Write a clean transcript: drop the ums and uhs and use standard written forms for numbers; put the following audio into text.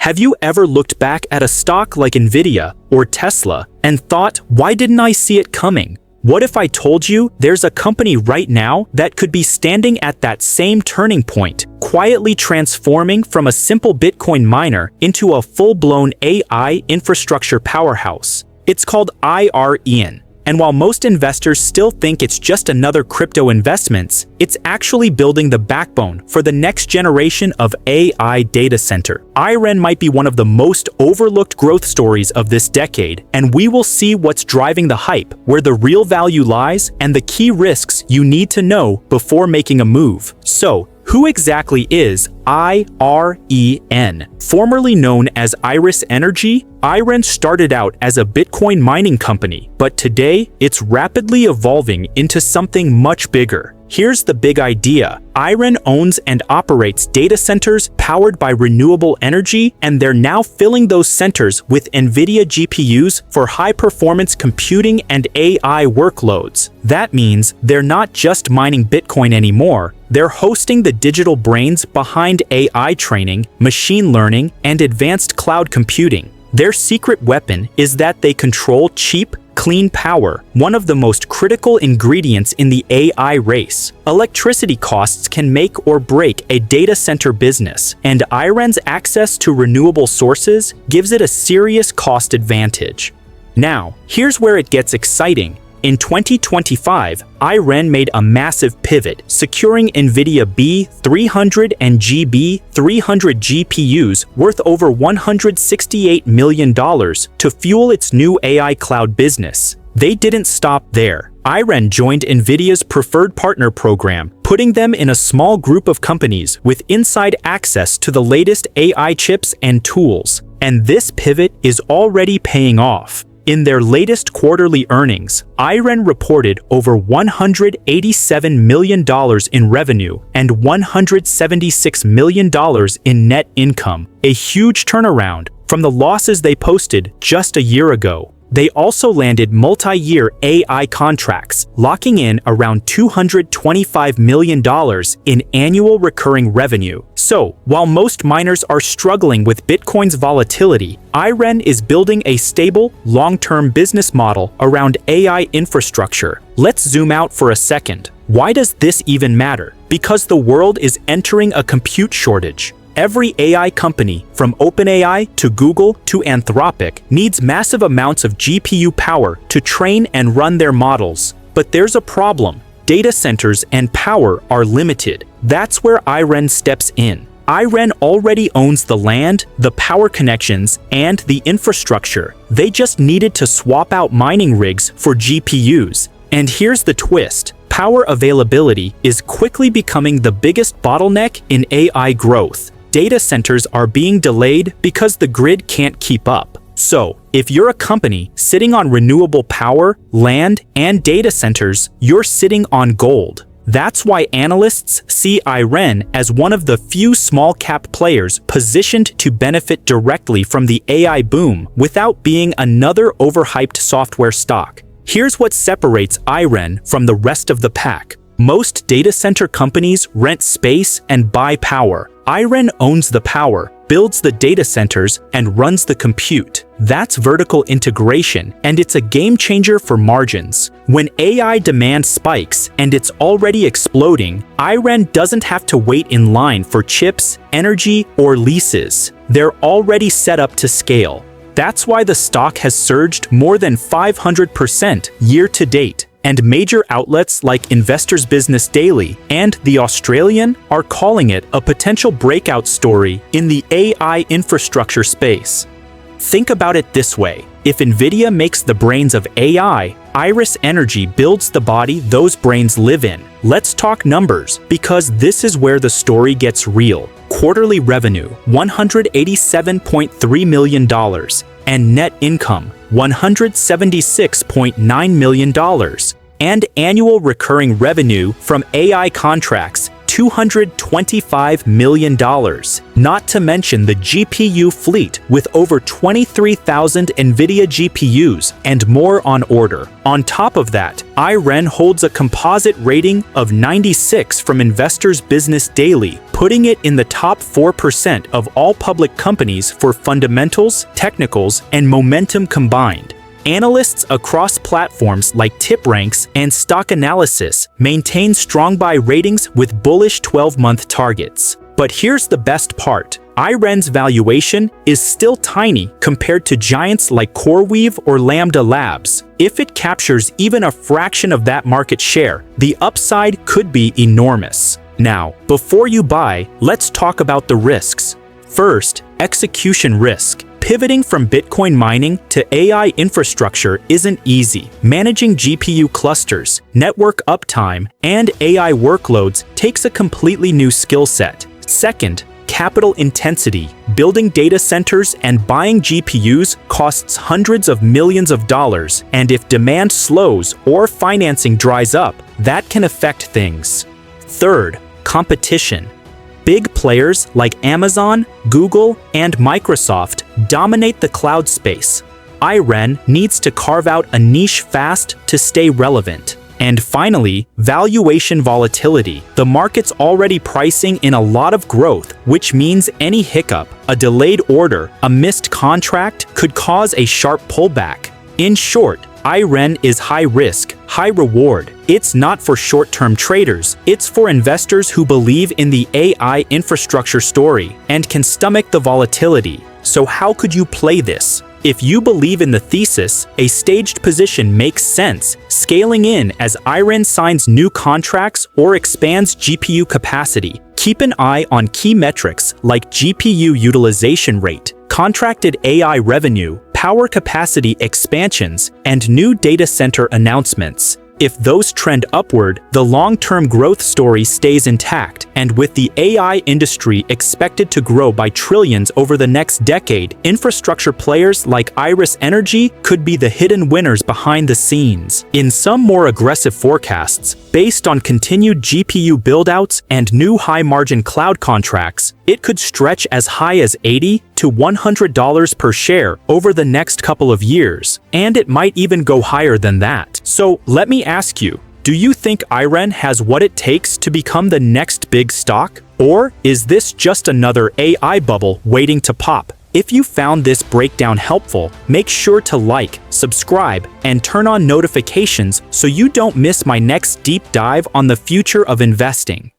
Have you ever looked back at a stock like Nvidia or Tesla and thought, why didn't I see it coming? What if I told you there's a company right now that could be standing at that same turning point, quietly transforming from a simple Bitcoin miner into a full-blown AI infrastructure powerhouse? It's called IREN. And while most investors still think it's just another crypto investments, it's actually building the backbone for the next generation of AI data center. IREN might be one of the most overlooked growth stories of this decade, and we will see what's driving the hype, where the real value lies, and the key risks you need to know before making a move. So, who exactly is IREN? Formerly known as Iris Energy, IREN started out as a Bitcoin mining company, but today it's rapidly evolving into something much bigger. Here's the big idea. IREN owns and operates data centers powered by renewable energy, and they're now filling those centers with Nvidia GPUs for high-performance computing and AI workloads. That means they're not just mining Bitcoin anymore. They're hosting the digital brains behind AI training, machine learning, and advanced cloud computing. Their secret weapon is that they control cheap, clean power, one of the most critical ingredients in the AI race. Electricity costs can make or break a data center business, and IREN's access to renewable sources gives it a serious cost advantage. Now, here's where it gets exciting. In 2025, IREN made a massive pivot, securing Nvidia B300 and GB300 GPUs worth over $168 million to fuel its new AI cloud business. They didn't stop there. IREN joined Nvidia's Preferred Partner Program, putting them in a small group of companies with inside access to the latest AI chips and tools. And this pivot is already paying off. In their latest quarterly earnings, IREN reported over $187 million in revenue and $176 million in net income, a huge turnaround from the losses they posted just a year ago. They also landed multi-year AI contracts, locking in around $225 million in annual recurring revenue. So, while most miners are struggling with Bitcoin's volatility, IREN is building a stable, long-term business model around AI infrastructure. Let's zoom out for a second. Why does this even matter? Because the world is entering a compute shortage. Every AI company, from OpenAI to Google to Anthropic, needs massive amounts of GPU power to train and run their models. But there's a problem. Data centers and power are limited. That's where IREN steps in. IREN already owns the land, the power connections, and the infrastructure. They just needed to swap out mining rigs for GPUs. And here's the twist. Power availability is quickly becoming the biggest bottleneck in AI growth. Data centers are being delayed because the grid can't keep up. So, if you're a company sitting on renewable power, land, and data centers, you're sitting on gold. That's why analysts see IREN as one of the few small-cap players positioned to benefit directly from the AI boom without being another overhyped software stock. Here's what separates IREN from the rest of the pack. Most data center companies rent space and buy power. IREN owns the power, builds the data centers, and runs the compute. That's vertical integration, and it's a game changer for margins. When AI demand spikes, and it's already exploding, IREN doesn't have to wait in line for chips, energy, or leases. They're already set up to scale. That's why the stock has surged more than 500% year to date. And major outlets like Investors Business Daily and The Australian are calling it a potential breakout story in the AI infrastructure space. Think about it this way. If Nvidia makes the brains of AI, Iris Energy builds the body those brains live in. Let's talk numbers, because this is where the story gets real. Quarterly revenue, $187.3 million, and net income, $176.9 million, and annual recurring revenue from AI contracts, $225 million, not to mention the GPU fleet with over 23,000 Nvidia GPUs and more on order. On top of that, IREN holds a composite rating of 96 from Investors Business Daily, putting it in the top 4% of all public companies for fundamentals, technicals, and momentum combined. Analysts across platforms like TipRanks and Stock Analysis maintain strong buy ratings with bullish 12-month targets. But here's the best part. IREN's valuation is still tiny compared to giants like CoreWeave or Lambda Labs. If it captures even a fraction of that market share, the upside could be enormous. Now, before you buy, let's talk about the risks. First, execution risk. Pivoting from Bitcoin mining to AI infrastructure isn't easy. Managing GPU clusters, network uptime, and AI workloads takes a completely new skill set. Second, capital intensity. Building data centers and buying GPUs costs hundreds of millions of dollars, and if demand slows or financing dries up, that can affect things. Third, competition. Big players like Amazon, Google, and Microsoft dominate the cloud space. IREN needs to carve out a niche fast to stay relevant. And finally, valuation volatility. The market's already pricing in a lot of growth, which means any hiccup, a delayed order, a missed contract could cause a sharp pullback. In short, IREN is high risk, high reward. It's not for short-term traders, it's for investors who believe in the AI infrastructure story and can stomach the volatility. So how could you play this? If you believe in the thesis, a staged position makes sense, scaling in as IREN signs new contracts or expands GPU capacity. Keep an eye on key metrics like GPU utilization rate, contracted AI revenue, power capacity expansions, and new data center announcements. If those trend upward, the long-term growth story stays intact, and with the AI industry expected to grow by trillions over the next decade, infrastructure players like Iris Energy could be the hidden winners behind the scenes. In some more aggressive forecasts, based on continued GPU buildouts and new high-margin cloud contracts, it could stretch as high as $80 to $100 per share over the next couple of years, and it might even go higher than that. So let me ask you, do you think IREN has what it takes to become the next big stock? Or is this just another AI bubble waiting to pop? If you found this breakdown helpful, make sure to like, subscribe, and turn on notifications so you don't miss my next deep dive on the future of investing.